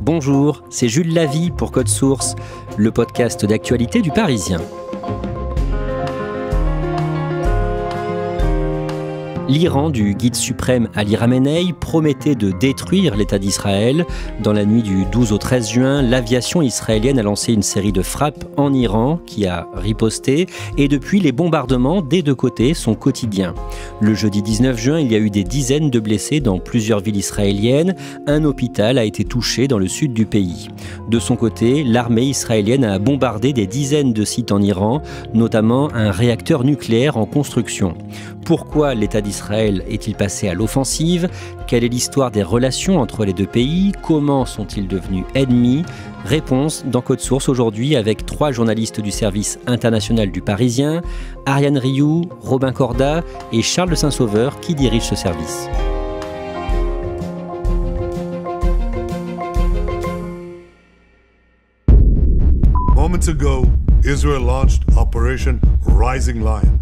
Bonjour, c'est Jules Lavie pour Code Source, le podcast d'actualité du Parisien. L'Iran du guide suprême Ali Khamenei promettait de détruire l'État d'Israël. Dans la nuit du 12 au 13 juin, l'aviation israélienne a lancé une série de frappes en Iran qui a riposté. Et depuis, les bombardements des deux côtés sont quotidiens. Le jeudi 19 juin, il y a eu des dizaines de blessés dans plusieurs villes israéliennes. Un hôpital a été touché dans le sud du pays. De son côté, l'armée israélienne a bombardé des dizaines de sites en Iran, notamment un réacteur nucléaire en construction. Pourquoi l'État d'Israël est-il passé à l'offensive? Quelle est l'histoire des relations entre les deux pays? Comment sont-ils devenus ennemis? Réponse dans Code Source aujourd'hui avec 3 journalistes du service international du Parisien, Ariane Rioux, Robin Corda et Charles Saint-Sauveur qui dirigent ce service. Moments ago, Israel launched Operation Rising Lion.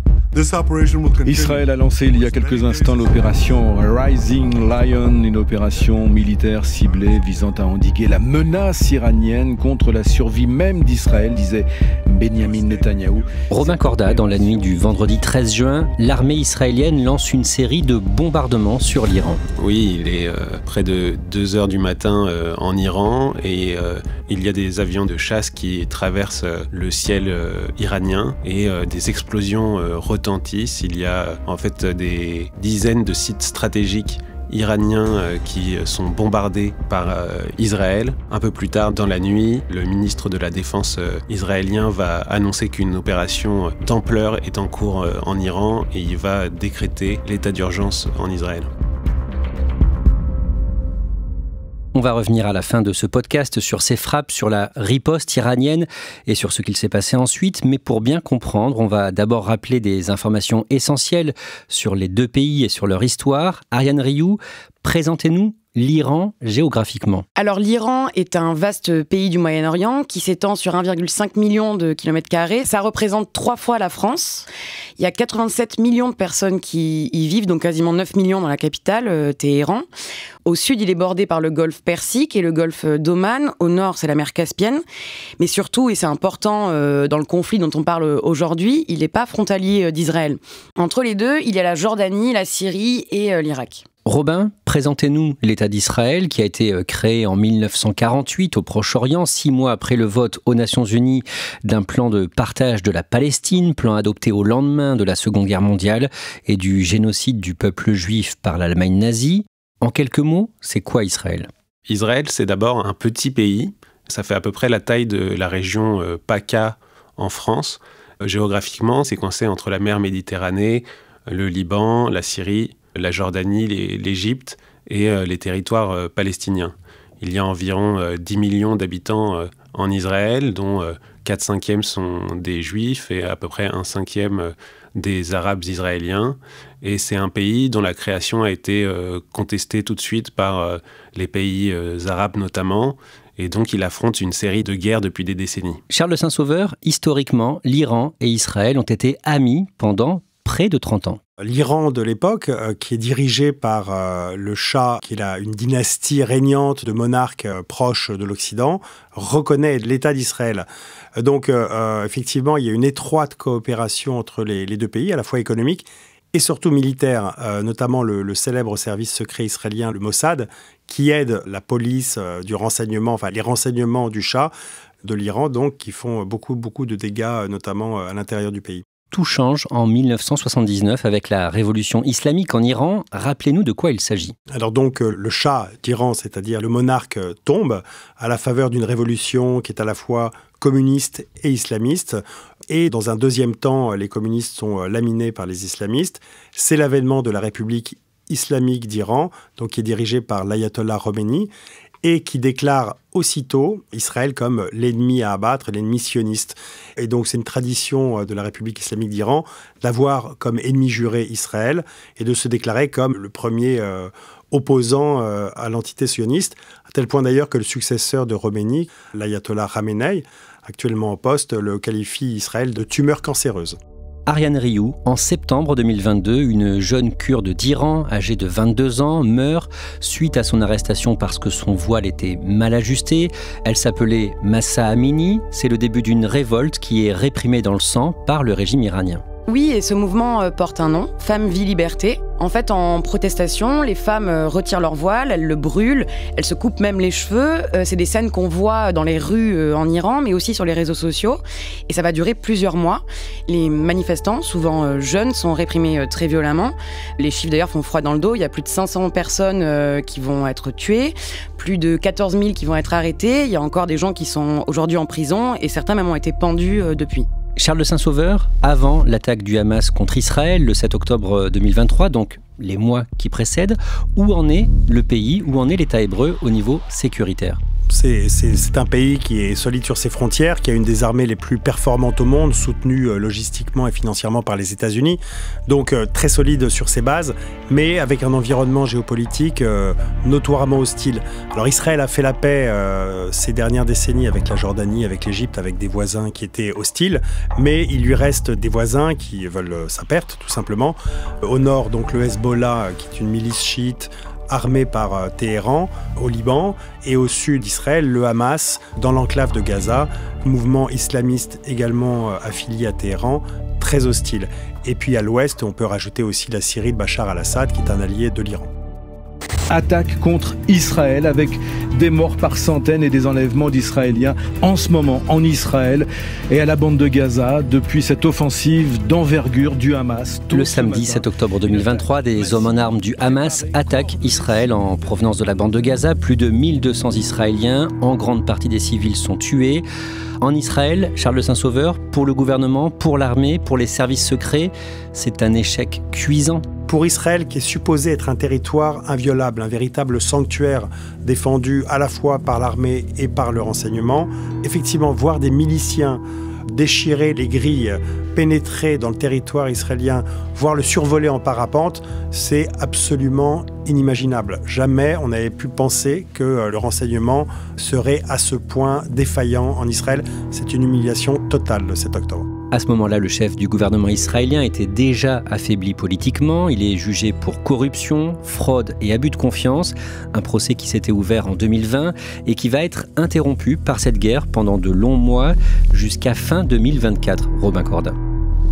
Israël a lancé il y a quelques instants l'opération Rising Lion, une opération militaire ciblée visant à endiguer la menace iranienne contre la survie même d'Israël, disait Benjamin Netanyahou. Robin Corda, dans la nuit du vendredi 13 juin, l'armée israélienne lance une série de bombardements sur l'Iran. Oui, il est près de 2 heures du matin en Iran et il y a des avions de chasse qui traversent le ciel iranien et des explosions retentissent. Il y a en fait des dizaines de sites stratégiques iraniens qui sont bombardés par Israël. Un peu plus tard dans la nuit, le ministre de la Défense israélien va annoncer qu'une opération d'ampleur est en cours en Iran et il va décréter l'état d'urgence en Israël. On va revenir à la fin de ce podcast sur ces frappes, sur la riposte iranienne et sur ce qu'il s'est passé ensuite. Mais pour bien comprendre, on va d'abord rappeler des informations essentielles sur les deux pays et sur leur histoire. Ariane Rioux, présentez-nous l'Iran géographiquement. Alors l'Iran est un vaste pays du Moyen-Orient qui s'étend sur 1,5 million de kilomètres carrés. Ça représente 3 fois la France. Il y a 87 millions de personnes qui y vivent, donc quasiment 9 millions dans la capitale, Téhéran. Au sud, il est bordé par le golfe Persique et le golfe d'Oman. Au nord, c'est la mer Caspienne. Mais surtout, et c'est important dans le conflit dont on parle aujourd'hui, il n'est pas frontalier d'Israël. Entre les deux, il y a la Jordanie, la Syrie et l'Irak. Robin, présentez-nous l'État d'Israël qui a été créé en 1948 au Proche-Orient, 6 mois après le vote aux Nations Unies d'un plan de partage de la Palestine, plan adopté au lendemain de la Seconde Guerre mondiale et du génocide du peuple juif par l'Allemagne nazie. En quelques mots, c'est quoi Israël? Israël, c'est d'abord un petit pays. Ça fait à peu près la taille de la région PACA en France. Géographiquement, c'est coincé entre la mer Méditerranée, le Liban, la Syrie, la Jordanie, l'Égypte et les territoires palestiniens. Il y a environ 10 millions d'habitants en Israël, dont 4/5 sont des Juifs et à peu près 1/5 des Arabes israéliens. Et c'est un pays dont la création a été contestée tout de suite par les pays arabes notamment. Et donc il affronte une série de guerres depuis des décennies. Charles Saint-Sauveur, historiquement, l'Iran et Israël ont été amis pendant près de 30 ans. L'Iran de l'époque, qui est dirigé par le Shah, qui est une dynastie régnante de monarques proches de l'Occident, reconnaît l'État d'Israël. Donc, effectivement, il y a une étroite coopération entre les deux pays, à la fois économique et surtout militaire, notamment le célèbre service secret israélien, le Mossad, qui aide la police du renseignement, enfin les renseignements du Shah de l'Iran, donc qui font beaucoup de dégâts, notamment à l'intérieur du pays. Tout change en 1979 avec la révolution islamique en Iran. Rappelez-nous de quoi il s'agit. Alors donc le Shah d'Iran, c'est-à-dire le monarque, tombe à la faveur d'une révolution qui est à la fois communiste et islamiste. Et dans un deuxième temps, les communistes sont laminés par les islamistes. C'est l'avènement de la République islamique d'Iran, donc qui est dirigée par l'ayatollah Khomeini, et qui déclare aussitôt Israël comme l'ennemi à abattre, l'ennemi sioniste. Et donc c'est une tradition de la République islamique d'Iran d'avoir comme ennemi juré Israël et de se déclarer comme le premier opposant à l'entité sioniste, à tel point d'ailleurs que le successeur de Khomeini, l'ayatollah Khamenei, actuellement en poste, le qualifie Israël de tumeur cancéreuse. Ariane Rioux, en septembre 2022, une jeune kurde d'Iran, âgée de 22 ans, meurt suite à son arrestation parce que son voile était mal ajusté. Elle s'appelait Mahsa Amini. C'est le début d'une révolte qui est réprimée dans le sang par le régime iranien. Oui, et ce mouvement porte un nom, Femmes, Vie, Liberté. En fait, en protestation, les femmes retirent leur voile, elles le brûlent, elles se coupent même les cheveux. C'est des scènes qu'on voit dans les rues en Iran, mais aussi sur les réseaux sociaux. Et ça va durer plusieurs mois. Les manifestants, souvent jeunes, sont réprimés très violemment. Les chiffres d'ailleurs font froid dans le dos. Il y a plus de 500 personnes qui vont être tuées, plus de 14 000 qui vont être arrêtés. Il y a encore des gens qui sont aujourd'hui en prison et certains même ont été pendus depuis. Charles de Saint-Sauveur, avant l'attaque du Hamas contre Israël le 7 octobre 2023, donc les mois qui précèdent, où en est le pays, où en est l'État hébreu au niveau sécuritaire ? C'est un pays qui est solide sur ses frontières, qui a une des armées les plus performantes au monde, soutenue logistiquement et financièrement par les États-Unis, donc très solide sur ses bases, mais avec un environnement géopolitique notoirement hostile. Alors Israël a fait la paix ces dernières décennies avec la Jordanie, avec l'Égypte, avec des voisins qui étaient hostiles, mais il lui reste des voisins qui veulent sa perte, tout simplement. Au nord, donc le Hezbollah, qui est une milice chiite, armé par Téhéran au Liban, et au sud d'Israël, le Hamas dans l'enclave de Gaza, mouvement islamiste également affilié à Téhéran, très hostile. Et puis à l'ouest, on peut rajouter aussi la Syrie de Bachar al-Assad, qui est un allié de l'Iran. Attaque contre Israël avec des morts par centaines et des enlèvements d'Israéliens en ce moment en Israël et à la bande de Gaza depuis cette offensive d'envergure du Hamas. Le samedi 7 octobre 2023, des hommes en armes du Hamas attaquent Israël en provenance de la bande de Gaza. Plus de 1200 Israéliens, en grande partie des civils, sont tués. En Israël, Charles de Saint-Sauveur, pour le gouvernement, pour l'armée, pour les services secrets, c'est un échec cuisant. Pour Israël, qui est supposé être un territoire inviolable, un véritable sanctuaire défendu à la fois par l'armée et par le renseignement, effectivement, voir des miliciens déchirer les grilles, pénétrer dans le territoire israélien, voire le survoler en parapente, c'est absolument inimaginable. Jamais on n'avait pu penser que le renseignement serait à ce point défaillant en Israël. C'est une humiliation totale le 7 octobre. À ce moment-là, le chef du gouvernement israélien était déjà affaibli politiquement. Il est jugé pour corruption, fraude et abus de confiance. Un procès qui s'était ouvert en 2020 et qui va être interrompu par cette guerre pendant de longs mois jusqu'à fin 2024. Robin Corda.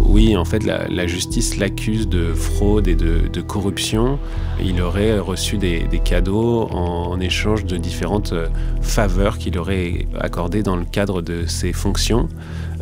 Oui, en fait, la justice l'accuse de fraude et de corruption. Il aurait reçu des cadeaux en échange de différentes faveurs qu'il aurait accordées dans le cadre de ses fonctions.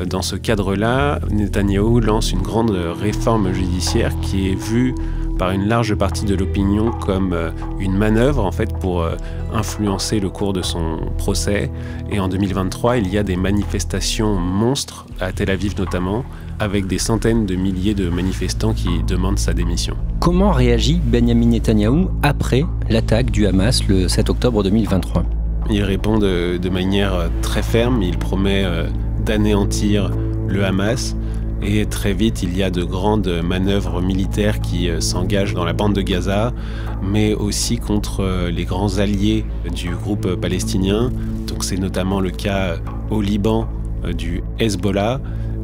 Dans ce cadre-là, Netanyahou lance une grande réforme judiciaire qui est vue par une large partie de l'opinion comme une manœuvre en fait pour influencer le cours de son procès. Et en 2023, il y a des manifestations monstres à Tel Aviv notamment, avec des centaines de milliers de manifestants qui demandent sa démission. Comment réagit Benyamin Netanyahou après l'attaque du Hamas le 7 octobre 2023 ? Il répond de manière très ferme, il promet d'anéantir le Hamas. Et très vite, il y a de grandes manœuvres militaires qui s'engagent dans la bande de Gaza, mais aussi contre les grands alliés du groupe palestinien. Donc c'est notamment le cas au Liban du Hezbollah.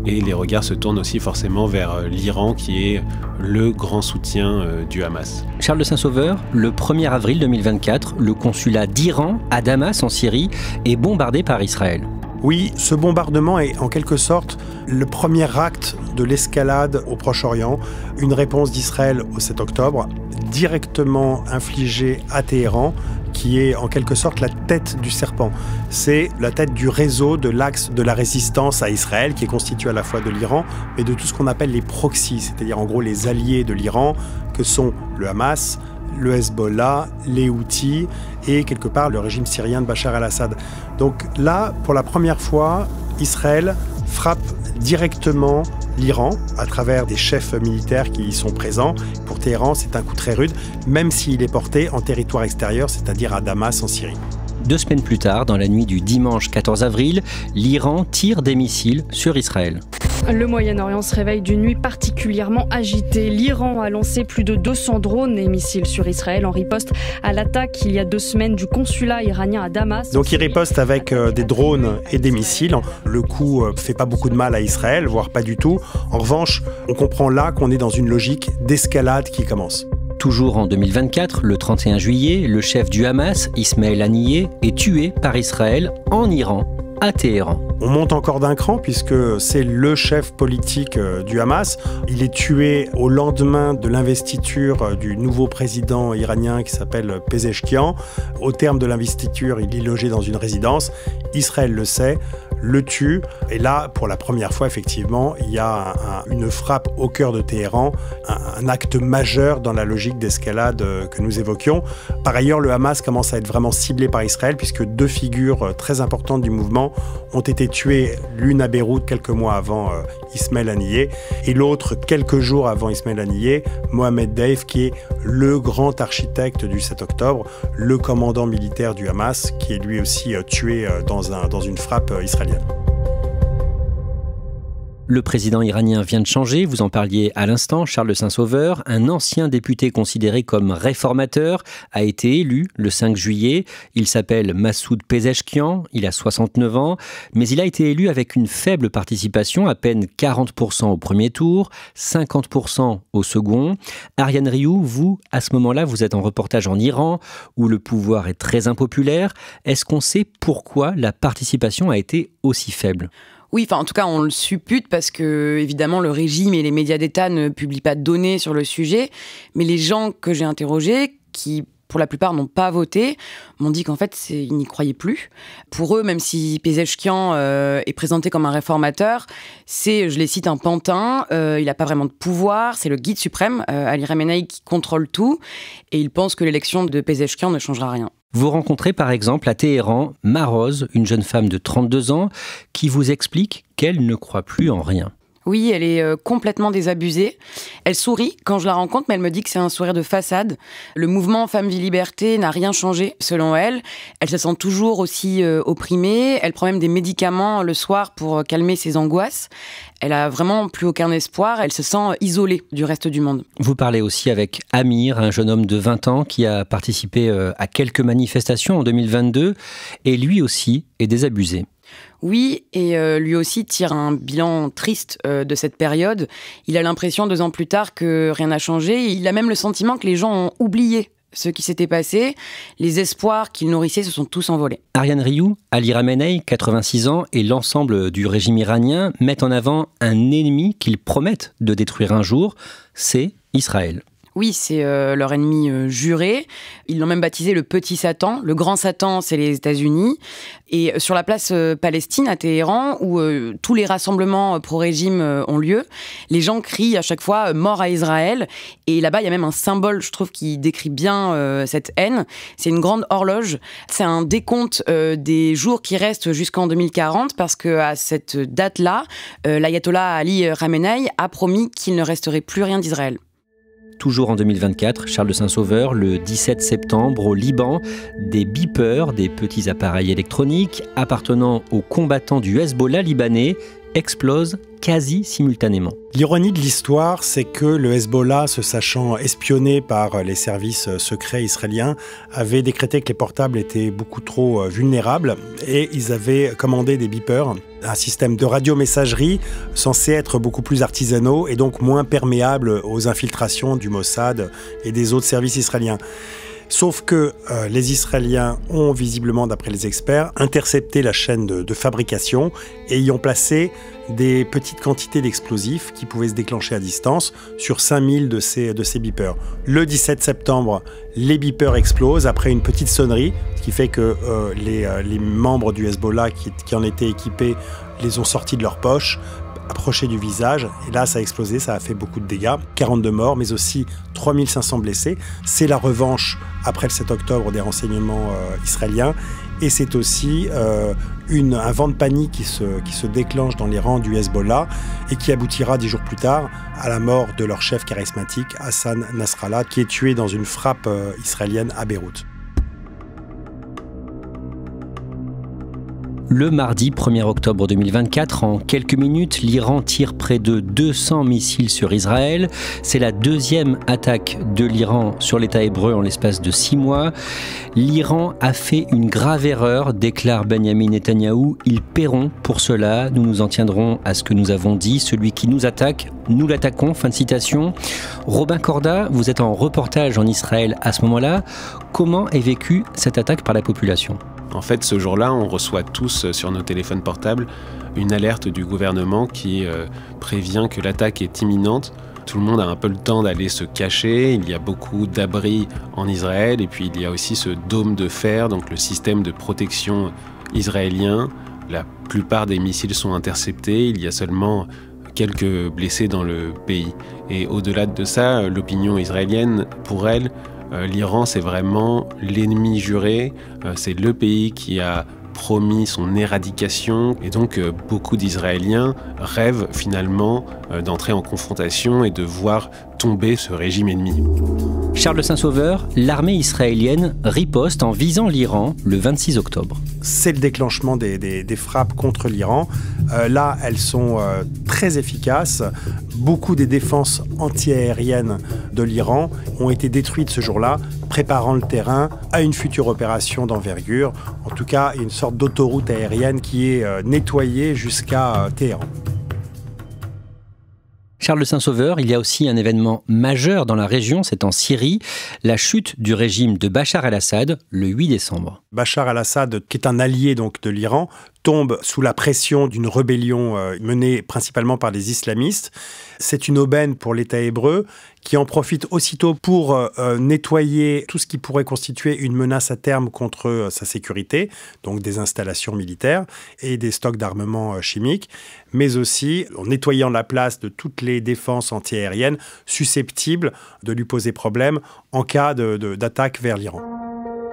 Et les regards se tournent aussi forcément vers l'Iran, qui est le grand soutien du Hamas. Charles de Saint-Sauveur, le 1er avril 2024, le consulat d'Iran à Damas, en Syrie, est bombardé par Israël. Oui, ce bombardement est en quelque sorte le premier acte de l'escalade au Proche-Orient, une réponse d'Israël au 7 octobre, directement infligée à Téhéran, qui est en quelque sorte la tête du serpent. C'est la tête du réseau de l'axe de la résistance à Israël, qui est constitué à la fois de l'Iran, mais de tout ce qu'on appelle les proxys, c'est-à-dire en gros les alliés de l'Iran, que sont le Hamas, le Hezbollah, les Houthis et quelque part le régime syrien de Bachar al-Assad. Donc là, pour la première fois, Israël frappe directement l'Iran à travers des chefs militaires qui y sont présents. Pour Téhéran, c'est un coup très rude, même s'il est porté en territoire extérieur, c'est-à-dire à Damas en Syrie. 2 semaines plus tard, dans la nuit du dimanche 14 avril, l'Iran tire des missiles sur Israël. Le Moyen-Orient se réveille d'une nuit particulièrement agitée. L'Iran a lancé plus de 200 drones et missiles sur Israël en riposte à l'attaque il y a 2 semaines du consulat iranien à Damas. Donc il riposte avec des drones et des missiles. Le coup fait pas beaucoup de mal à Israël, voire pas du tout. En revanche, on comprend là qu'on est dans une logique d'escalade qui commence. Toujours en 2024, le 31 juillet, le chef du Hamas, Ismaël Haniyeh, est tué par Israël en Iran, à Téhéran. On monte encore d'un cran puisque c'est le chef politique du Hamas. Il est tué au lendemain de l'investiture du nouveau président iranien qui s'appelle Pezeshkian. Au terme de l'investiture, il est logé dans une résidence. Israël le sait, le tue. Et là, pour la première fois, effectivement, il y a une frappe au cœur de Téhéran, un acte majeur dans la logique d'escalade que nous évoquions. Par ailleurs, le Hamas commence à être vraiment ciblé par Israël puisque 2 figures très importantes du mouvement ont été tuées, l'une à Beyrouth quelques mois avant Ismaël Haniyeh et l'autre quelques jours avant Ismaël Haniyeh, Mohamed Deif, qui est le grand architecte du 7 octobre, le commandant militaire du Hamas, qui est lui aussi tué dans une frappe israélienne. Le président iranien vient de changer, vous en parliez à l'instant, Charles de Saint-Sauveur, un ancien député considéré comme réformateur, a été élu le 5 juillet. Il s'appelle Massoud Pezeshkian, il a 69 ans, mais il a été élu avec une faible participation, à peine 40% au premier tour, 50% au second. Ariane Rioux, vous, à ce moment-là, vous êtes en reportage en Iran, où le pouvoir est très impopulaire. Est-ce qu'on sait pourquoi la participation a été aussi faible ? Oui, en tout cas, on le suppute parce que, évidemment, le régime et les médias d'État ne publient pas de données sur le sujet. Mais les gens que j'ai interrogés, qui, pour la plupart, n'ont pas voté, m'ont dit qu'en fait, ils n'y croyaient plus. Pour eux, même si Pezeshkian est présenté comme un réformateur, c'est, je les cite, un pantin. Il n'a pas vraiment de pouvoir. C'est le guide suprême, Ali Khamenei, qui contrôle tout. Et ils pensent que l'élection de Pezeshkian ne changera rien. Vous rencontrez par exemple à Téhéran Marose, une jeune femme de 32 ans, qui vous explique qu'elle ne croit plus en rien. Oui, elle est complètement désabusée. Elle sourit quand je la rencontre, mais elle me dit que c'est un sourire de façade. Le mouvement Femmes, Vie, Liberté n'a rien changé, selon elle. Elle se sent toujours aussi opprimée. Elle prend même des médicaments le soir pour calmer ses angoisses. Elle a vraiment plus aucun espoir. Elle se sent isolée du reste du monde. Vous parlez aussi avec Amir, un jeune homme de 20 ans qui a participé à quelques manifestations en 2022 et lui aussi est désabusé. Oui, et lui aussi tire un bilan triste de cette période. Il a l'impression 2 ans plus tard que rien n'a changé. Il a même le sentiment que les gens ont oublié ce qui s'était passé. Les espoirs qu'il nourrissait se sont tous envolés. Ariane Rioux, Ali Khamenei, 86 ans, et l'ensemble du régime iranien mettent en avant un ennemi qu'ils promettent de détruire un jour, c'est Israël. Oui, c'est leur ennemi juré. Ils l'ont même baptisé le petit Satan. Le grand Satan, c'est les États-Unis. Et sur la place Palestine, à Téhéran, où tous les rassemblements pro-régime ont lieu, les gens crient à chaque fois « mort à Israël ». Et là-bas, il y a même un symbole, je trouve, qui décrit bien cette haine. C'est une grande horloge. C'est un décompte des jours qui restent jusqu'en 2040, parce qu'à cette date-là, l'ayatollah Ali Khamenei a promis qu'il ne resterait plus rien d'Israël. Toujours en 2024, Charles de Saint-Sauveur, le 17 septembre, au Liban, des beepers, des petits appareils électroniques appartenant aux combattants du Hezbollah libanais, explosent quasi simultanément. L'ironie de l'histoire, c'est que le Hezbollah, se sachant espionné par les services secrets israéliens, avait décrété que les portables étaient beaucoup trop vulnérables et ils avaient commandé des beepers, un système de radiomessagerie censé être beaucoup plus artisanaux et donc moins perméable aux infiltrations du Mossad et des autres services israéliens. Sauf que les Israéliens ont visiblement, d'après les experts, intercepté la chaîne de fabrication et y ont placé des petites quantités d'explosifs qui pouvaient se déclencher à distance sur 5000 de ces beepers. Le 17 septembre, les beepers explosent après une petite sonnerie, ce qui fait que les membres du Hezbollah qui en étaient équipés les ont sortis de leur poche, approché du visage, et là ça a explosé, ça a fait beaucoup de dégâts, 42 morts, mais aussi 3500 blessés. C'est la revanche après le 7 octobre des renseignements israéliens, et c'est aussi un vent de panique qui se déclenche dans les rangs du Hezbollah et qui aboutira 10 jours plus tard à la mort de leur chef charismatique, Hassan Nasrallah, qui est tué dans une frappe israélienne à Beyrouth. Le mardi 1er octobre 2024, en quelques minutes, l'Iran tire près de 200 missiles sur Israël. C'est la deuxième attaque de l'Iran sur l'État hébreu en l'espace de 6 mois. L'Iran a fait une grave erreur, déclare Benyamin Netanyahou. Ils paieront pour cela. Nous nous en tiendrons à ce que nous avons dit. Celui qui nous attaque, nous l'attaquons. Fin de citation. Robin Corda, vous êtes en reportage en Israël à ce moment-là. Comment est vécue cette attaque par la population ? En fait, ce jour-là, on reçoit tous sur nos téléphones portables une alerte du gouvernement qui prévient que l'attaque est imminente. Tout le monde a un peu le temps d'aller se cacher. Il y a beaucoup d'abris en Israël et puis il y a aussi ce dôme de fer, donc le système de protection israélien. La plupart des missiles sont interceptés. Il y a seulement quelques blessés dans le pays. Et au-delà de ça, l'opinion israélienne, pour elle, l'Iran, c'est vraiment l'ennemi juré. C'est le pays qui a promis son éradication. Et donc, beaucoup d'Israéliens rêvent finalement d'entrer en confrontation et de voir tomber ce régime ennemi. Charles Saint-Sauveur, l'armée israélienne riposte en visant l'Iran le 26 octobre. C'est le déclenchement des frappes contre l'Iran. Là, elles sont très efficaces. Beaucoup des défenses antiaériennes de l'Iran ont été détruites ce jour-là, préparant le terrain à une future opération d'envergure. En tout cas, une sorte d'autoroute aérienne qui est nettoyée jusqu'à Téhéran. Charles Saint-Sauveur, il y a aussi un événement majeur dans la région, c'est en Syrie, la chute du régime de Bachar el-Assad le 8 décembre. Bachar el-Assad, qui est un allié donc de l'Iran, tombe sous la pression d'une rébellion menée principalement par des islamistes. C'est une aubaine pour l'État hébreu qui en profite aussitôt pour nettoyer tout ce qui pourrait constituer une menace à terme contre sa sécurité, donc des installations militaires et des stocks d'armement chimiques, mais aussi en nettoyant la place de toutes les défenses antiaériennes susceptibles de lui poser problème en cas d'attaque vers l'Iran.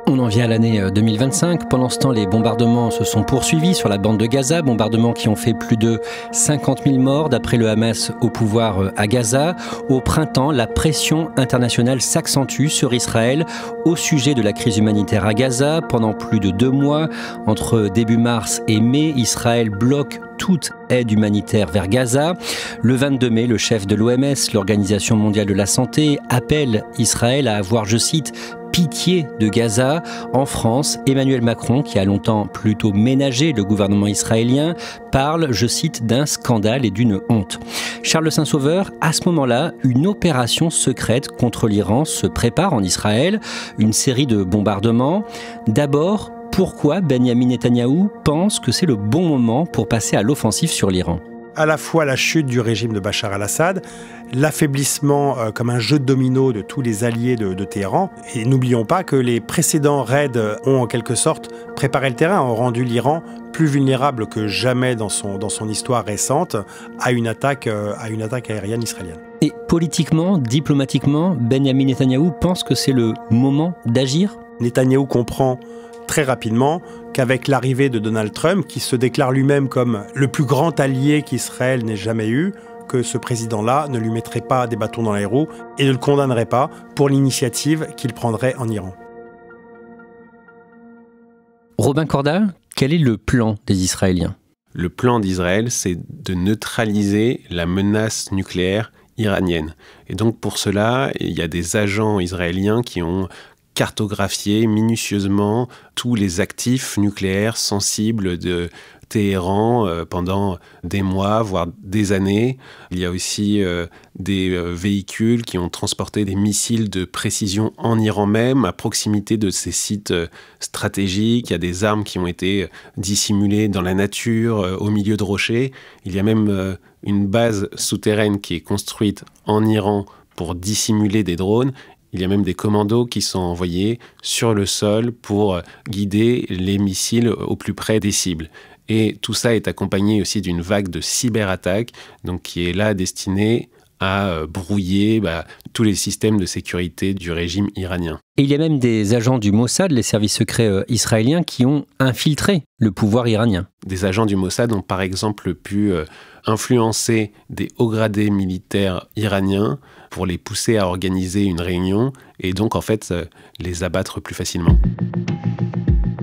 On en vient à l'année 2025. Pendant ce temps, les bombardements se sont poursuivis sur la bande de Gaza, bombardements qui ont fait plus de 50 000 morts d'après le Hamas au pouvoir à Gaza. Au printemps, la pression internationale s'accentue sur Israël au sujet de la crise humanitaire à Gaza. Pendant plus de 2 mois, entre début mars et mai, Israël bloque toute aide humanitaire vers Gaza. Le 22 mai, le chef de l'OMS, l'Organisation mondiale de la santé, appelle Israël à avoir, je cite, pitié de Gaza. En France, Emmanuel Macron, qui a longtemps plutôt ménagé le gouvernement israélien, parle, je cite, d'un scandale et d'une honte. Charles Saint-Sauveur, à ce moment-là, une opération secrète contre l'Iran se prépare en Israël, une série de bombardements. D'abord, pourquoi Benyamin Netanyahou pense que c'est le bon moment pour passer à l'offensive sur l'Iran ? À la fois la chute du régime de Bachar el-Assad, l'affaiblissement comme un jeu de domino de tous les alliés de Téhéran. Et n'oublions pas que les précédents raids ont en quelque sorte préparé le terrain, ont rendu l'Iran plus vulnérable que jamais dans son histoire récente à une attaque aérienne israélienne. Et politiquement, diplomatiquement, Benyamin Netanyahou pense que c'est le moment d'agir ? Netanyahou comprend très rapidement qu'avec l'arrivée de Donald Trump, qui se déclare lui-même comme le plus grand allié qu'Israël n'ait jamais eu, que ce président-là ne lui mettrait pas des bâtons dans les roues et ne le condamnerait pas pour l'initiative qu'il prendrait en Iran. Robin Corda, quel est le plan des Israéliens ? Le plan d'Israël, c'est de neutraliser la menace nucléaire iranienne. Et donc pour cela, il y a des agents israéliens qui ont cartographier minutieusement tous les actifs nucléaires sensibles de Téhéran pendant des mois, voire des années. Il y a aussi des véhicules qui ont transporté des missiles de précision en Iran même, à proximité de ces sites stratégiques. Il y a des armes qui ont été dissimulées dans la nature, au milieu de rochers. Il y a même une base souterraine qui est construite en Iran pour dissimuler des drones. Il y a même des commandos qui sont envoyés sur le sol pour guider les missiles au plus près des cibles. Et tout ça est accompagné aussi d'une vague de cyberattaques, donc qui est là destinée à brouiller tous les systèmes de sécurité du régime iranien. Et il y a même des agents du Mossad, les services secrets israéliens, qui ont infiltré le pouvoir iranien. Des agents du Mossad ont par exemple pu influencer des hauts gradés militaires iraniens pour les pousser à organiser une réunion et donc en fait les abattre plus facilement.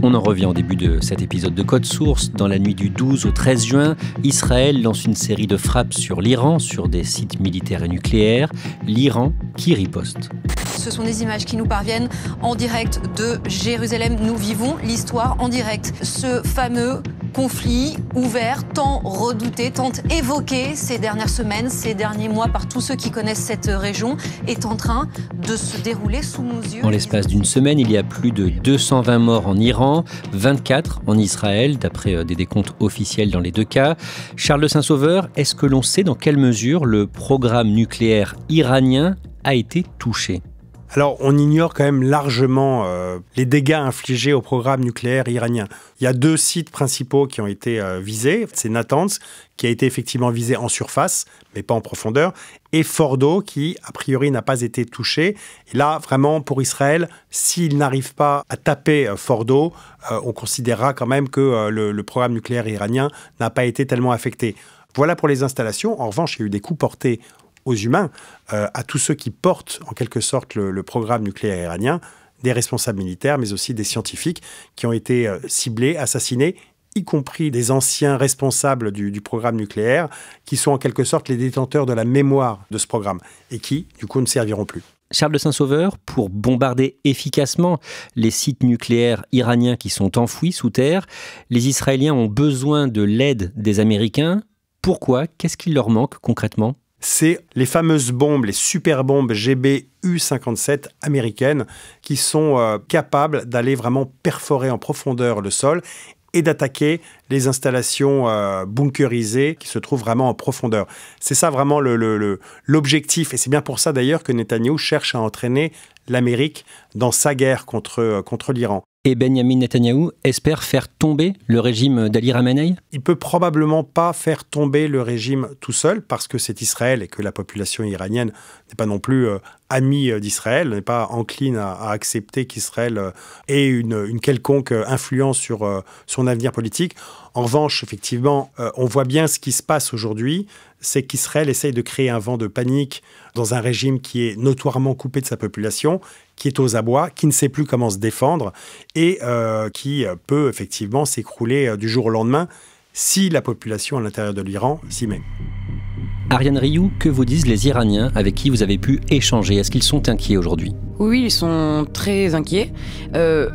On en revient au début de cet épisode de Code Source. Dans la nuit du 12 au 13 juin, Israël lance une série de frappes sur l'Iran, sur des sites militaires et nucléaires. L'Iran qui riposte. Ce sont des images qui nous parviennent en direct de Jérusalem. Nous vivons l'histoire en direct. Ce fameux conflit ouvert, tant redouté, tant évoqué ces dernières semaines, ces derniers mois par tous ceux qui connaissent cette région, est en train de se dérouler sous nos yeux. En l'espace d'une semaine, il y a plus de 220 morts en Iran, 24 en Israël, d'après des décomptes officiels dans les deux cas. Charles de Saint-Sauveur, est-ce que l'on sait dans quelle mesure le programme nucléaire iranien a été touché ? Alors, on ignore quand même largement les dégâts infligés au programme nucléaire iranien. Il y a 2 sites principaux qui ont été visés. C'est Natanz, qui a été effectivement visé en surface, mais pas en profondeur, et Fordo, qui, a priori, n'a pas été touché. Et là, vraiment, pour Israël, s'il n'arrive pas à taper Fordo, on considérera quand même que le programme nucléaire iranien n'a pas été tellement affecté. Voilà pour les installations. En revanche, il y a eu des coups portés aux humains, à tous ceux qui portent en quelque sorte le programme nucléaire iranien, des responsables militaires, mais aussi des scientifiques qui ont été ciblés, assassinés, y compris des anciens responsables du programme nucléaire, qui sont en quelque sorte les détenteurs de la mémoire de ce programme, et qui, du coup, ne serviront plus. Charles de Saint-Sauveur, pour bombarder efficacement les sites nucléaires iraniens qui sont enfouis sous terre, les Israéliens ont besoin de l'aide des Américains. Pourquoi ? Qu'est-ce qu'il leur manque concrètement ? C'est les fameuses bombes, les super bombes GBU-57 américaines qui sont capables d'aller vraiment perforer en profondeur le sol et d'attaquer les installations bunkerisées qui se trouvent vraiment en profondeur. C'est ça vraiment l'objectif. Et c'est bien pour ça d'ailleurs que Netanyahou cherche à entraîner l'Amérique dans sa guerre contre l'Iran. Et Benjamin Netanyahou espère faire tomber le régime d'Ali Khamenei ? Il peut probablement pas faire tomber le régime tout seul parce que c'est Israël et que la population iranienne n'est pas non plus amie d'Israël, n'est pas encline à accepter qu'Israël ait une quelconque influence sur son avenir politique. En revanche, effectivement, on voit bien ce qui se passe aujourd'hui, c'est qu'Israël essaye de créer un vent de panique dans un régime qui est notoirement coupé de sa population, qui est aux abois, qui ne sait plus comment se défendre et qui peut effectivement s'écrouler du jour au lendemain si la population à l'intérieur de l'Iran s'y met. Ariane Rioux, que vous disent les Iraniens avec qui vous avez pu échanger ? Est-ce qu'ils sont inquiets aujourd'hui ? Oui, ils sont très inquiets.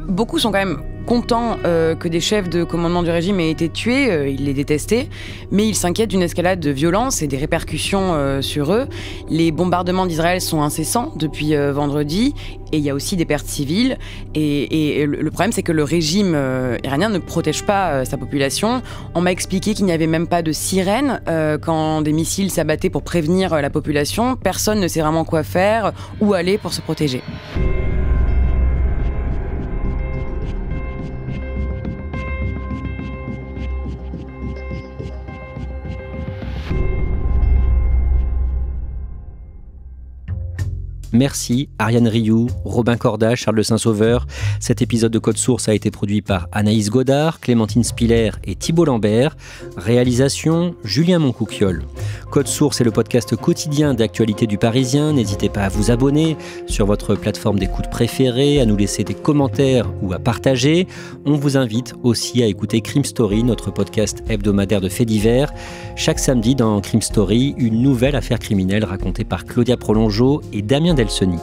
Beaucoup sont quand même contents que des chefs de commandement du régime aient été tués, ils les détestaient, mais ils s'inquiètent d'une escalade de violence et des répercussions sur eux. Les bombardements d'Israël sont incessants depuis vendredi, et il y a aussi des pertes civiles, et le problème c'est que le régime iranien ne protège pas sa population. On m'a expliqué qu'il n'y avait même pas de sirène quand des missiles s'abattaient pour prévenir la population. Personne ne sait vraiment quoi faire, où aller pour se protéger. Merci Ariane Rioux, Robin Corda, Charles de Saint-Sauveur. Cet épisode de Code Source a été produit par Anaïs Godard, Clémentine Spiller et Thibault Lambert. Réalisation, Julien Moncouquiol. Code Source est le podcast quotidien d'actualité du Parisien. N'hésitez pas à vous abonner sur votre plateforme d'écoute préférée, à nous laisser des commentaires ou à partager. On vous invite aussi à écouter Crime Story, notre podcast hebdomadaire de faits divers. Chaque samedi dans Crime Story, une nouvelle affaire criminelle racontée par Claudia Prolongeau et Damien Delceni.